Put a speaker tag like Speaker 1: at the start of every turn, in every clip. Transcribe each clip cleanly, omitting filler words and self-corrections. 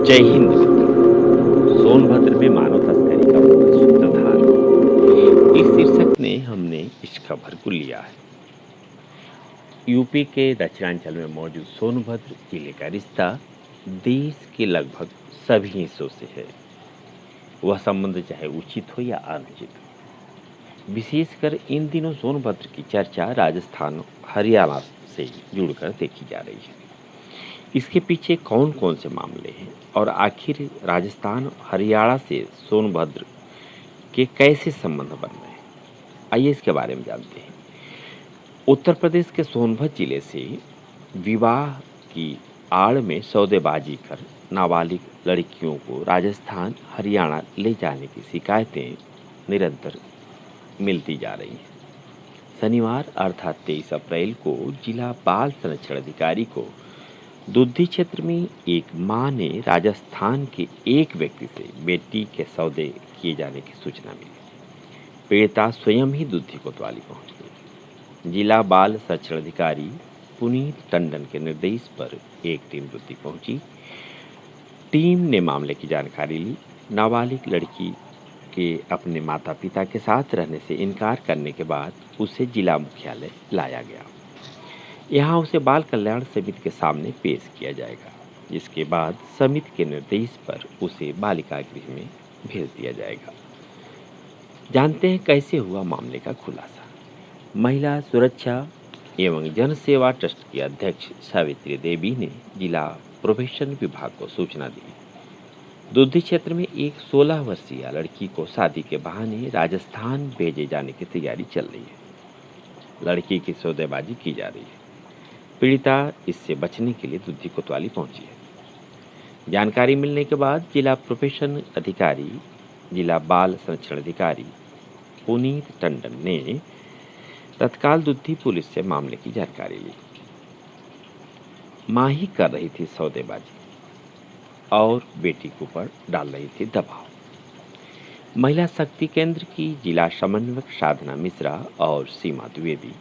Speaker 1: जय हिंद मित्रों। सोनभद्र में मानव तस्करी का मुख्य सूत्रधार इस शीर्षक ने हमने इस खबर को लिया है। यूपी के दक्षिणांचल में मौजूद सोनभद्र जिले का रिश्ता देश के लगभग सभी हिस्सों से है। वह संबंध चाहे उचित हो या अनुचित हो। विशेषकर इन दिनों सोनभद्र की चर्चा राजस्थान हरियाणा से जुड़कर देखी जा रही है। इसके पीछे कौन कौन से मामले हैं और आखिर राजस्थान हरियाणा से सोनभद्र के कैसे संबंध बन रहे हैं, आइए इसके बारे में जानते हैं। उत्तर प्रदेश के सोनभद्र जिले से विवाह की आड़ में सौदेबाजी कर नाबालिग लड़कियों को राजस्थान हरियाणा ले जाने की शिकायतें निरंतर मिलती जा रही हैं। शनिवार अर्थात 23 अप्रैल को जिला बाल संरक्षण अधिकारी को दुद्धी क्षेत्र में एक मां ने राजस्थान के एक व्यक्ति से बेटी के सौदे किए जाने की सूचना मिली। पीड़िता स्वयं ही दुद्धी कोतवाली पहुंच गई। जिला बाल संरक्षण अधिकारी पुनीत टंडन के निर्देश पर एक टीम दुद्धी पहुंची। टीम ने मामले की जानकारी ली। नाबालिग लड़की के अपने माता पिता के साथ रहने से इनकार करने के बाद उसे जिला मुख्यालय लाया गया। यहाँ उसे बाल कल्याण समिति के सामने पेश किया जाएगा, जिसके बाद समिति के निर्देश पर उसे बालिका गृह में भेज दिया जाएगा। जानते हैं कैसे हुआ मामले का खुलासा। महिला सुरक्षा एवं जन सेवा ट्रस्ट की अध्यक्ष सावित्री देवी ने जिला प्रोबेशन विभाग को सूचना दी। दुद्धी क्षेत्र में एक 16 वर्षीय लड़की को शादी के बहाने राजस्थान भेजे जाने की तैयारी चल रही है। लड़की की सौदेबाजी की जा रही है। पीड़िता इससे बचने के लिए दुद्धी कोतवाली पहुंची है। जानकारी मिलने के बाद जिला प्रोबेशन अधिकारी, जिला बाल संरक्षण अधिकारी पुनीत टंडन ने तत्काल दुद्धी पुलिस से मामले की जानकारी ली। मां ही कर रही थी सौदेबाजी और बेटी के ऊपर डाल रही थी दबाव। महिला शक्ति केंद्र की जिला समन्वयक साधना मिश्रा और सीमा द्विवेदी,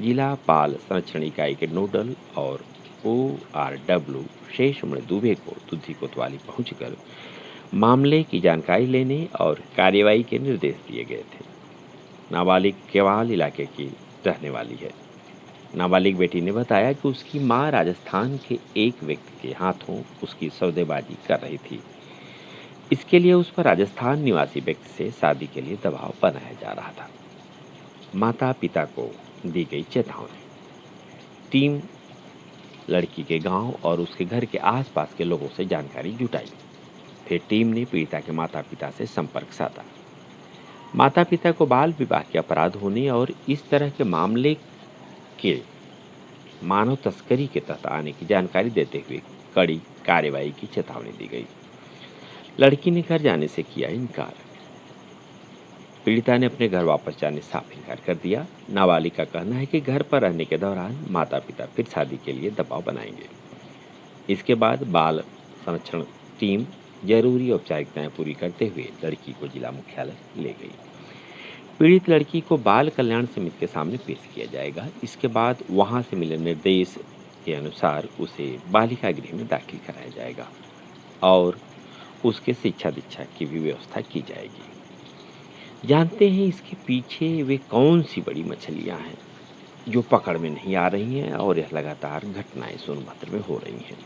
Speaker 1: जिला बाल संरक्षण इकाई के नोडल और ORW शेषमणि दुबे को दुद्धी कोतवाली पहुंचकर मामले की जानकारी लेने और कार्रवाई के निर्देश दिए गए थे। नाबालिग केवाल इलाके की रहने वाली है। नाबालिग बेटी ने बताया कि उसकी मां राजस्थान के एक व्यक्ति के हाथों उसकी सौदेबाजी कर रही थी। इसके लिए उस पर राजस्थान निवासी व्यक्ति से शादी के लिए दबाव बनाया जा रहा था। माता पिता को दी गई चेतावनी। टीम लड़की के गांव और उसके घर के आसपास के लोगों से जानकारी जुटाई। फिर टीम ने पीड़िता के माता पिता से संपर्क साधा। माता पिता को बाल विवाह के अपराध होने और इस तरह के मामले के मानव तस्करी के तहत आने की जानकारी देते हुए कड़ी कार्रवाई की चेतावनी दी गई। लड़की ने घर जाने से किया इनकार। पीड़िता ने अपने घर वापस जाने साफ इनकार कर दिया। नाबालिग का कहना है कि घर पर रहने के दौरान माता पिता फिर शादी के लिए दबाव बनाएंगे। इसके बाद बाल संरक्षण टीम जरूरी औपचारिकताएं पूरी करते हुए लड़की को जिला मुख्यालय ले गई। पीड़ित लड़की को बाल कल्याण समिति के सामने पेश किया जाएगा। इसके बाद वहां से मिले निर्देश के अनुसार उसे बालिका गृह में दाखिल कराया जाएगा और उसके शिक्षा दीक्षा की भी व्यवस्था की जाएगी। जानते हैं इसके पीछे वे कौन सी बड़ी मछलियां हैं जो पकड़ में नहीं आ रही हैं और यह लगातार घटनाएं सोनभद्र में हो रही हैं।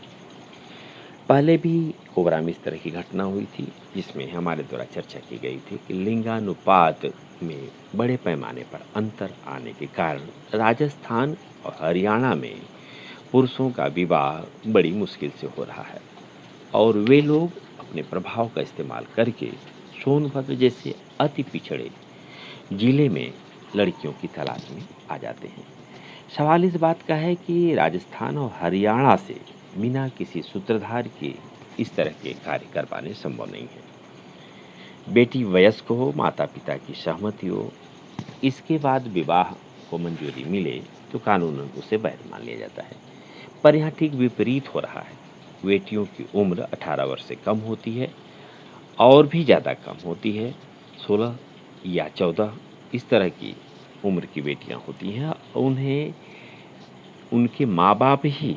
Speaker 1: पहले भी कोबरा में इस तरह की घटना हुई थी, जिसमें हमारे द्वारा चर्चा की गई थी कि लिंगानुपात में बड़े पैमाने पर अंतर आने के कारण राजस्थान और हरियाणा में पुरुषों का विवाह बड़ी मुश्किल से हो रहा है और वे लोग अपने प्रभाव का इस्तेमाल करके सोनभद्र जैसे अति पिछड़े जिले में लड़कियों की तलाश में आ जाते हैं। सवाल इस बात का है कि राजस्थान और हरियाणा से बिना किसी सूत्रधार के इस तरह के कार्य कर पाने संभव नहीं है। बेटी वयस्क हो, माता पिता की सहमति हो, इसके बाद विवाह को मंजूरी मिले तो कानूनन उसे वैध मान लिया जाता है। पर यहाँ ठीक विपरीत हो रहा है। बेटियों की उम्र 18 वर्ष से कम होती है और भी ज़्यादा कम होती है। 16 या 14 इस तरह की उम्र की बेटियां होती हैं। उन्हें उनके माँ बाप ही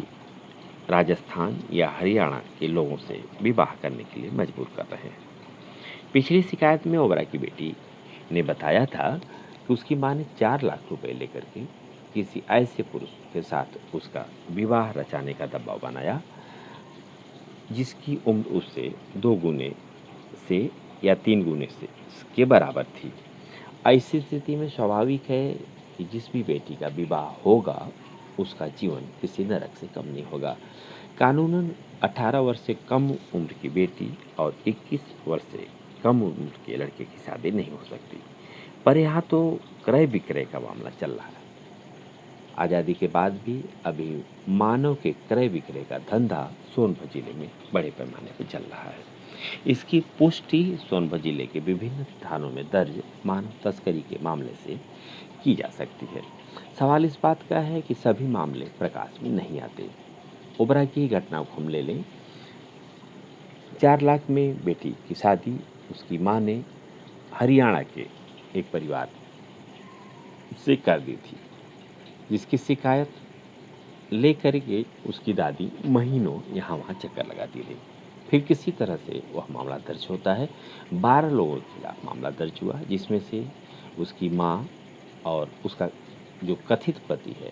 Speaker 1: राजस्थान या हरियाणा के लोगों से विवाह करने के लिए मजबूर कर रहे हैं। पिछली शिकायत में ओबरा की बेटी ने बताया था कि उसकी मां ने 4 लाख रुपए लेकर के किसी ऐसे पुरुष के साथ उसका विवाह रचाने का दबाव बनाया जिसकी उम्र उससे 2 गुने से या 3 गुने से के बराबर थी। ऐसी स्थिति में स्वाभाविक है कि जिस भी बेटी का विवाह होगा उसका जीवन किसी नरक से कम नहीं होगा। कानूनन 18 वर्ष से कम उम्र की बेटी और 21 वर्ष से कम उम्र के लड़के की शादी नहीं हो सकती। पर यहाँ तो क्रय विक्रय का मामला चल रहा है। आज़ादी के बाद भी अभी मानव के क्रय विक्रय का धंधा सोनभद्र जिले में बड़े पैमाने पर चल रहा है। इसकी पुष्टि सोनभद्र जिले के विभिन्न थानों में दर्ज मानव तस्करी के मामले से की जा सकती है। सवाल इस बात का है कि सभी मामले प्रकाश में नहीं आते। ओबरा की घटना को हम ले लें। 4 लाख में बेटी की शादी उसकी मां ने हरियाणा के एक परिवार से कर दी थी, जिसकी शिकायत लेकर के उसकी दादी महीनों यहाँ वहाँ चक्कर लगाती रही। फिर किसी तरह से वह मामला दर्ज होता है। 12 लोगों के खिलाफ मामला दर्ज हुआ, जिसमें से उसकी माँ और उसका जो कथित पति है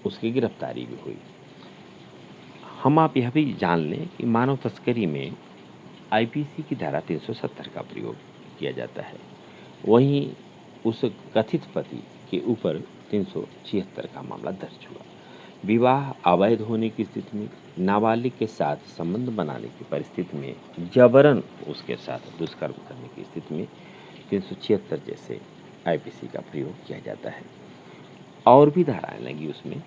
Speaker 1: उसकी गिरफ्तारी भी हुई। हम आप यह भी जान लें कि मानव तस्करी में आईपीसी की धारा 370 का प्रयोग किया जाता है। वहीं उस कथित पति के ऊपर 376 का मामला दर्ज हुआ। विवाह अवैध होने की स्थिति में, नाबालिग के साथ संबंध बनाने की परिस्थिति में, जबरन उसके साथ दुष्कर्म करने की स्थिति में 376 जैसे आईपीसी का प्रयोग किया जाता है। और भी धाराएं लगी उसमें।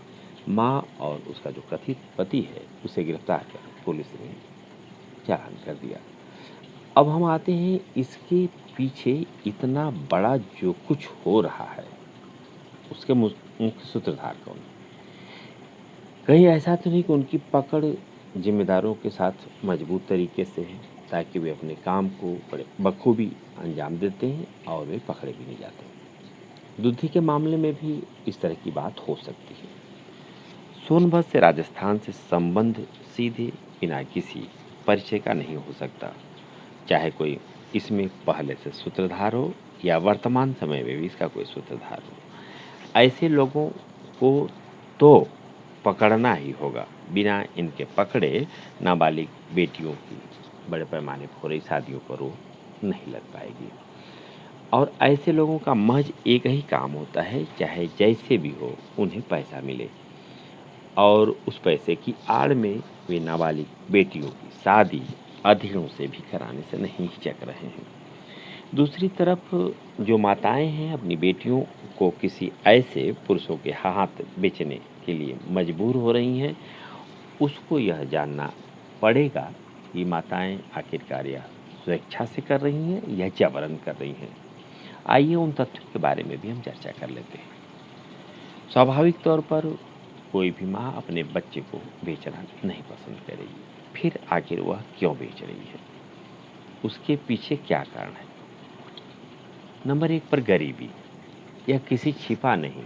Speaker 1: माँ और उसका जो कथित पति है उसे गिरफ्तार कर पुलिस ने चालान कर दिया। अब हम आते हैं इसके पीछे इतना बड़ा जो कुछ हो रहा है उसके मुख्य सूत्रधार कौन है? कहीं ऐसा तो नहीं कि उनकी पकड़ जिम्मेदारों के साथ मजबूत तरीके से है ताकि वे अपने काम को बड़े बखूबी अंजाम देते हैं और वे पकड़े भी नहीं जाते। दुधी के मामले में भी इस तरह की बात हो सकती है। सोनभद्र से राजस्थान से संबंध सीधे बिना किसी परिचय का नहीं हो सकता, चाहे कोई इसमें पहले से सूत्रधार हो या वर्तमान समय में भी इसका कोई सूत्रधार हो। ऐसे लोगों को तो पकड़ना ही होगा। बिना इनके पकड़े नाबालिग बेटियों की बड़े पैमाने पर हो रही शादियों पर रोक नहीं लग पाएगी। और ऐसे लोगों का महज एक ही काम होता है, चाहे जैसे भी हो उन्हें पैसा मिले, और उस पैसे की आड़ में वे नाबालिग बेटियों की शादी अधीरों से भी कराने से नहीं हिचक रहे हैं। दूसरी तरफ जो माताएं हैं अपनी बेटियों को किसी ऐसे पुरुषों के हाथ बेचने के लिए मजबूर हो रही हैं, उसको यह जानना पड़ेगा कि माताएं आखिरकार यह स्वेच्छा से कर रही हैं या जबरन कर रही हैं। आइए उन तथ्यों के बारे में भी हम चर्चा कर लेते हैं। स्वाभाविक तौर पर कोई भी माँ अपने बच्चे को बेचना नहीं पसंद करेगी। फिर आखिर वह क्यों बेच रही है, उसके पीछे क्या कारण है? नंबर 1 पर गरीबी। यह किसी छिपा नहीं,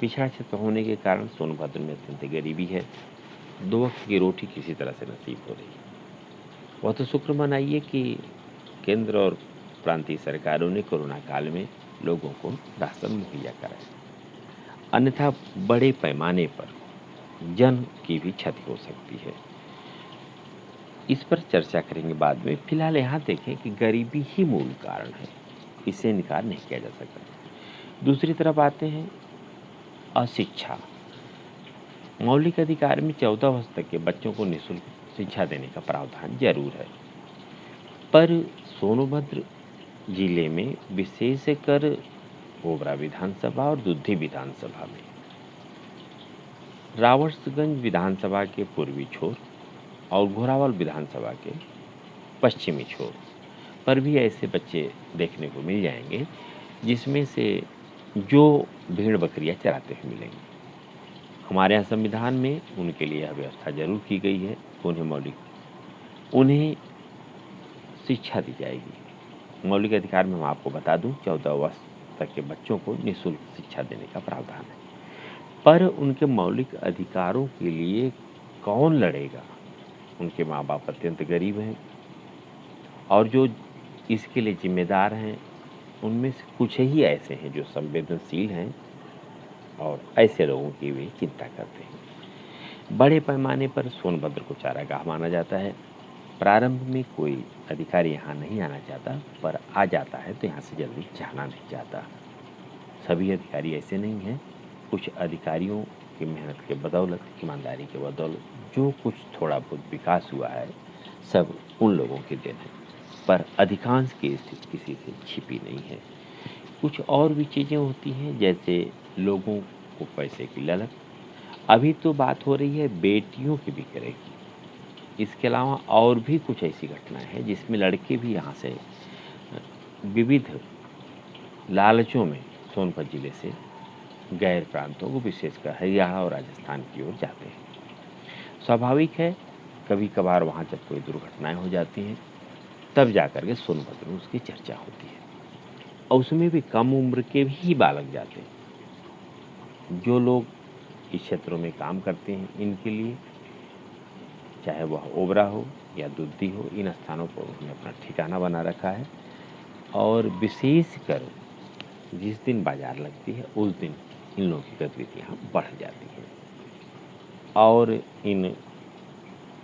Speaker 1: पिछड़ा क्षेत्र होने के कारण सोनभद्र में अत्यंत गरीबी है। 2 वक्त की रोटी किसी तरह से नसीब हो रही है। वह तो शुक्र मनाइए कि केंद्र और प्रांतीय सरकारों ने कोरोना काल में लोगों को राशन मुहैया कराया, अन्यथा बड़े पैमाने पर जन की भी क्षति हो सकती है। इस पर चर्चा करेंगे बाद में। फिलहाल यहाँ देखें कि गरीबी ही मूल कारण है, इसे इनकार नहीं किया जा सकता। दूसरी तरफ आते हैं अशिक्षा। मौलिक अधिकार में 14 वर्ष तक के बच्चों को निःशुल्क शिक्षा देने का प्रावधान जरूर है, पर सोनभद्र जिले में विशेषकर ओबरा विधानसभा और दुद्धी विधानसभा में, रावटगंज विधानसभा के पूर्वी छोर और घोरावल विधानसभा के पश्चिमी छोर पर भी ऐसे बच्चे देखने को मिल जाएंगे जिसमें से जो भेड़ बकरियां चराते हुए मिलेंगे। हमारे यहाँ संविधान में उनके लिए यह व्यवस्था जरूर की गई है, उन्हें शिक्षा दी जाएगी। मौलिक अधिकार में हम आपको बता दूं 14 वर्ष तक के बच्चों को निःशुल्क शिक्षा देने का प्रावधान है, पर उनके मौलिक अधिकारों के लिए कौन लड़ेगा? उनके माँ-बाप अत्यंत गरीब हैं और जो इसके लिए ज़िम्मेदार हैं, उनमें से कुछ ही ऐसे हैं जो संवेदनशील हैं और ऐसे लोगों की वे चिंता करते हैं। बड़े पैमाने पर सोनभद्र को चारागाह माना जाता है। प्रारंभ में कोई अधिकारी यहाँ नहीं आना चाहता, पर आ जाता है तो यहाँ से जल्दी जाना नहीं चाहता। सभी अधिकारी ऐसे नहीं हैं। कुछ अधिकारियों की मेहनत के बदौलत, ईमानदारी के बदौलत जो कुछ थोड़ा बहुत विकास हुआ है, सब उन लोगों की देन है। पर अधिकांश की स्थिति किसी से छिपी नहीं है। कुछ और भी चीज़ें होती हैं, जैसे लोगों को पैसे की ललक। अभी तो बात हो रही है बेटियों की बिक्री की। इसके अलावा और भी कुछ ऐसी घटनाएँ हैं जिसमें लड़के भी यहाँ से विविध लालचों में सोनभद्र जिले से गैर प्रांतों को, विशेषकर हरियाणा और राजस्थान की ओर जाते हैं। स्वाभाविक है, कभी-कभार वहाँ जब कोई दुर्घटनाएँ हो जाती हैं, तब जाकर के सोनभद्र में उसकी चर्चा होती है और उसमें भी कम उम्र के भी बालक जाते हैं। जो लोग इस क्षेत्रों में काम करते हैं, इनके लिए चाहे वह ओबरा हो या दुद्दी हो, इन स्थानों पर उन्होंने अपना ठिकाना बना रखा है और विशेषकर जिस दिन बाजार लगती है, उस दिन इन लोगों की गतिविधियाँ बढ़ जाती हैं और इन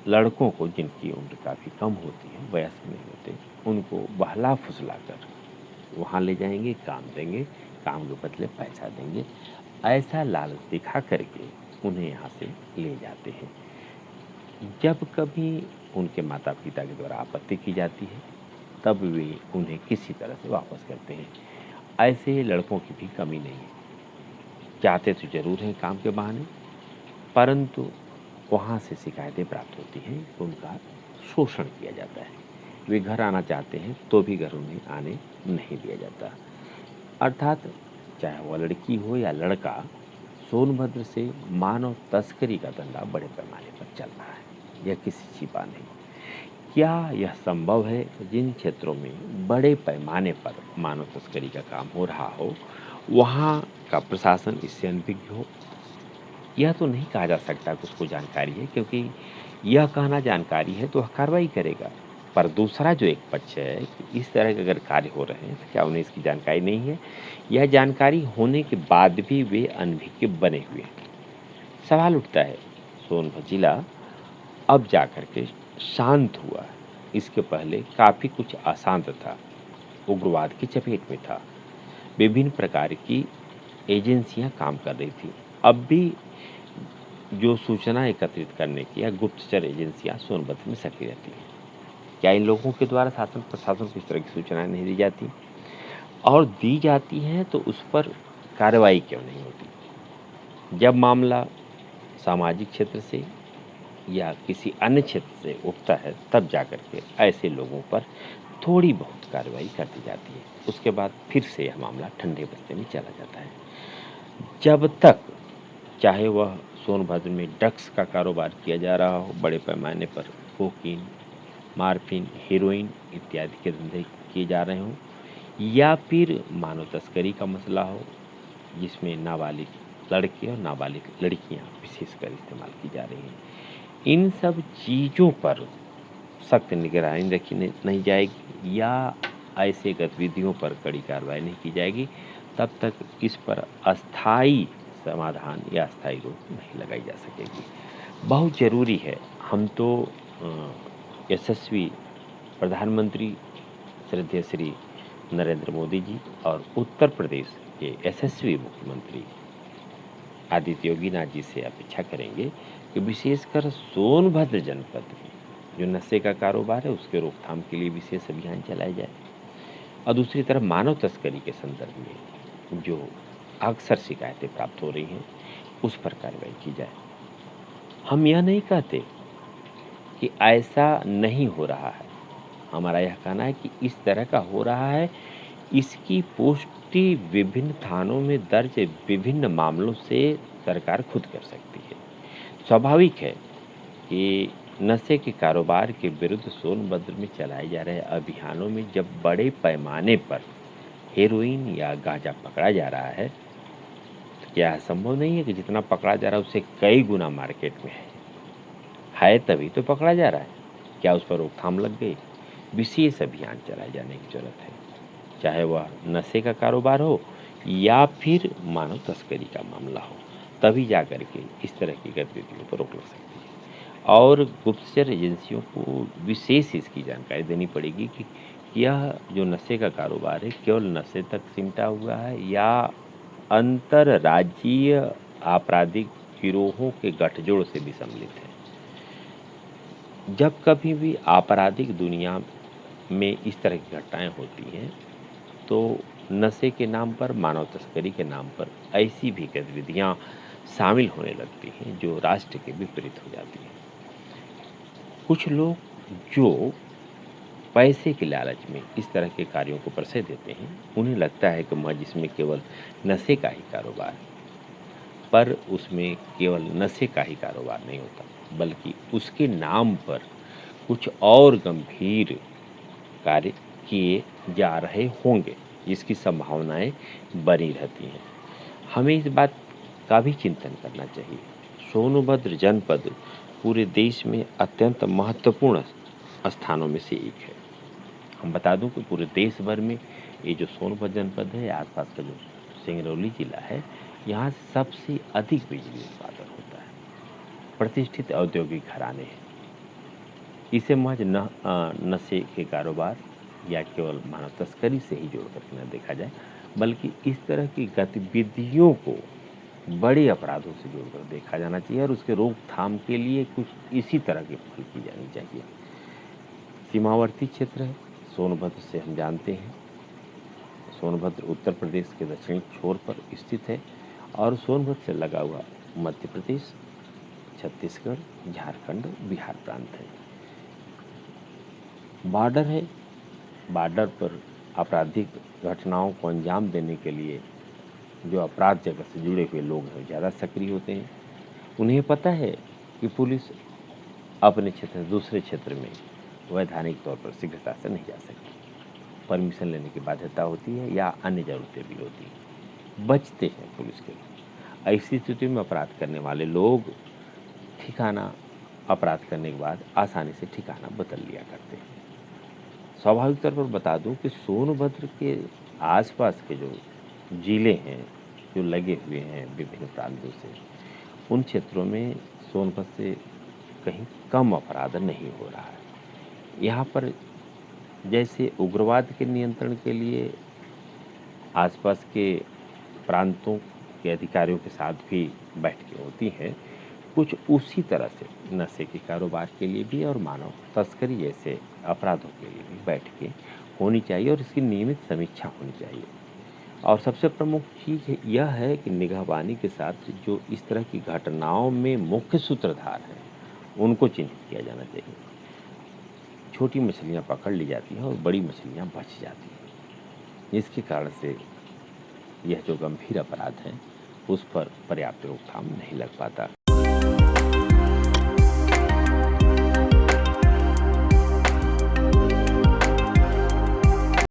Speaker 1: लड़कों को, जिनकी उम्र काफ़ी कम होती है, वयस्क नहीं होते, उनको बहला-फुसला कर वहाँ ले जाएँगे, काम देंगे, काम के बदले पैसा देंगे। ऐसा लालच दिखा करके उन्हें यहाँ से ले जाते हैं। जब कभी उनके माता-पिता के द्वारा आपत्ति की जाती है, तब वे उन्हें किसी तरह से वापस करते हैं। ऐसे लड़कों की भी कमी नहीं है। जाते तो ज़रूर हैं काम के बहाने, परंतु वहाँ से शिकायतें प्राप्त होती हैं कि उनका शोषण किया जाता है। वे घर आना चाहते हैं तो भी घर उन्हें आने नहीं दिया जाता। अर्थात चाहे वह लड़की हो या लड़का, सोनभद्र से मानव तस्करी का धंधा बड़े पैमाने पर चल रहा है। यह किसी छिपा नहीं। क्या यह संभव है कि जिन क्षेत्रों में बड़े पैमाने पर मानव तस्करी का काम हो रहा हो, वहाँ का प्रशासन इससे अनभिज्ञ हो? यह तो नहीं कहा जा सकता कि उसको जानकारी है, क्योंकि यह कहना जानकारी है तो वह कार्रवाई करेगा। पर दूसरा जो एक पक्ष है कि इस तरह के अगर कार्य हो रहे हैं, तो क्या उन्हें इसकी जानकारी नहीं है? यह जानकारी होने के बाद भी वे अनभिज्ञ बने हुए हैं। सवाल उठता है, सोनभद्र जिला अब जाकर के शांत हुआ है। इसके पहले काफ़ी कुछ अशांत था, उग्रवाद की चपेट में था। विभिन्न प्रकार की एजेंसियां काम कर रही थी। अब भी जो सूचना एकत्रित करने की या गुप्तचर एजेंसियां सोनभद्र में सक्रिय रहती हैं। क्या इन लोगों के द्वारा शासन प्रशासन को इस तरह की सूचनाएं नहीं दी जाती? और दी जाती हैं तो उस पर कार्रवाई क्यों नहीं होती? जब मामला सामाजिक क्षेत्र से या किसी अन्य क्षेत्र से उठता है, तब जाकर के ऐसे लोगों पर थोड़ी बहुत कार्रवाई कर दी जाती है। उसके बाद फिर से यह मामला ठंडे बस्ते में चला जाता है। जब तक चाहे वह सोनभद्र में ड्रग्स का कारोबार किया जा रहा हो, बड़े पैमाने पर कोकीन, मार्फिन, हेरोइन इत्यादि के धंधे किए जा रहे हों, या फिर मानव तस्करी का मसला हो, जिसमें नाबालिग लड़के और नाबालिग लड़कियां विशेषकर इस्तेमाल की जा रही हैं, इन सब चीज़ों पर सख्त निगरानी रखी नहीं जाएगी या ऐसे गतिविधियों पर कड़ी कार्रवाई नहीं की जाएगी, तब तक इस पर अस्थायी समाधान या अस्थायी रोक नहीं लगाई जा सकेगी। बहुत ज़रूरी है। हम तो यशस्वी प्रधानमंत्री श्रद्धेय श्री नरेंद्र मोदी जी और उत्तर प्रदेश के यशस्वी मुख्यमंत्री आदित्य योगीनाथ जी से अपेक्षा करेंगे कि विशेषकर सोनभद्र जनपद में जो नशे का कारोबार है, उसके रोकथाम के लिए विशेष अभियान चलाया जाए और दूसरी तरफ मानव तस्करी के संदर्भ में जो अक्सर शिकायतें प्राप्त हो रही हैं, उस पर कार्रवाई की जाए। हम यह नहीं कहते कि ऐसा नहीं हो रहा है। हमारा यह कहना है कि इस तरह का हो रहा है, इसकी पुष्टि विभिन्न थानों में दर्ज विभिन्न मामलों से सरकार खुद कर सकती है। स्वाभाविक है कि नशे के कारोबार के विरुद्ध सोनभद्र में चलाए जा रहे अभियानों में जब बड़े पैमाने पर हेरोइन या गांजा पकड़ा जा रहा है, तो क्या संभव नहीं है कि जितना पकड़ा जा रहा है उससे कई गुना मार्केट में है? है तभी तो पकड़ा जा रहा है। क्या उस पर रोकथाम लग गई? विशेष अभियान चलाए जाने की ज़रूरत है, चाहे वह नशे का कारोबार हो या फिर मानव तस्करी का मामला हो, तभी जा कर के इस तरह की गतिविधियों पर रोक लग सकती है। और गुप्तचर एजेंसियों को विशेष इसकी जानकारी देनी पड़ेगी कि यह जो नशे का कारोबार है, केवल नशे तक सिमटा हुआ है या अंतर्राज्यीय आपराधिक गिरोहों के गठजोड़ से भी सम्मिलित है। जब कभी भी आपराधिक दुनिया में इस तरह की घटनाएँ होती हैं, तो नशे के नाम पर, मानव तस्करी के नाम पर ऐसी भी गतिविधियाँ शामिल होने लगती हैं, जो राष्ट्र के विपरीत हो जाती हैं। कुछ लोग जो पैसे के लालच में इस तरह के कार्यों को प्रश्रय देते हैं, उन्हें लगता है कि महज इसमें केवल नशे का ही कारोबार है। पर उसमें केवल नशे का ही कारोबार नहीं होता, बल्कि उसके नाम पर कुछ और गंभीर कार्य किए जा रहे होंगे, जिसकी संभावनाएं बनी रहती हैं। हमें इस बात का भी चिंतन करना चाहिए। सोनभद्र जनपद पूरे देश में अत्यंत महत्वपूर्ण स्थानों में से एक है। हम बता दूं कि पूरे देश भर में ये जो सोनभद्र जनपद है, आसपास का जो सिंगरौली जिला है, यहाँ सबसे अधिक बिजली उत्पादन होता है। प्रतिष्ठित औद्योगिक घराने हैं। इसे महज नशे के कारोबार या केवल मानव तस्करी से ही जोड़ करके न देखा जाए, बल्कि इस तरह की गतिविधियों को बड़े अपराधों से जोड़कर देखा जाना चाहिए और उसके रोकथाम के लिए कुछ इसी तरह की पहल की जानी चाहिए। सीमावर्ती क्षेत्र है, सोनभद्र से हम जानते हैं। सोनभद्र उत्तर प्रदेश के दक्षिणी छोर पर स्थित है और सोनभद्र से लगा हुआ मध्य प्रदेश, छत्तीसगढ़, झारखंड, बिहार प्रांत है। बॉर्डर है, बॉर्डर पर आपराधिक घटनाओं को अंजाम देने के लिए जो अपराध जगत से जुड़े हुए लोग हैं, ज़्यादा सक्रिय होते हैं। उन्हें पता है कि पुलिस अपने क्षेत्र से दूसरे क्षेत्र में वैधानिक तौर पर शीघ्रता से नहीं जा सकती। परमिशन लेने की बाध्यता होती है या अन्य ज़रूरतें भी होती हैं। बचते हैं पुलिस के लोग। ऐसी स्थिति में अपराध करने वाले लोग ठिकाना अपराध करने के बाद आसानी से ठिकाना बदल लिया करते हैं। स्वाभाविक तौर पर बता दूं कि सोनभद्र के आसपास के जो जिले हैं, जो लगे हुए हैं विभिन्न प्रांतों से, उन क्षेत्रों में सोनभद्र से कहीं कम अपराध नहीं हो रहा है। यहाँ पर जैसे उग्रवाद के नियंत्रण के लिए आसपास के प्रांतों के अधिकारियों के साथ भी बैठकें होती हैं, कुछ उसी तरह से नशे के कारोबार के लिए भी और मानव तस्करी जैसे अपराधों के लिए भी बैठकें होनी चाहिए और इसकी नियमित समीक्षा होनी चाहिए। और सबसे प्रमुख चीज़ यह है कि निगहबानी के साथ जो इस तरह की घटनाओं में मुख्य सूत्रधार हैं, उनको चिन्हित किया जाना चाहिए। छोटी मछलियाँ पकड़ ली जाती हैं और बड़ी मछलियाँ बच जाती हैं, जिसके कारण से यह जो गंभीर अपराध हैं, उस पर पर्याप्त रोकथाम नहीं लग पाता।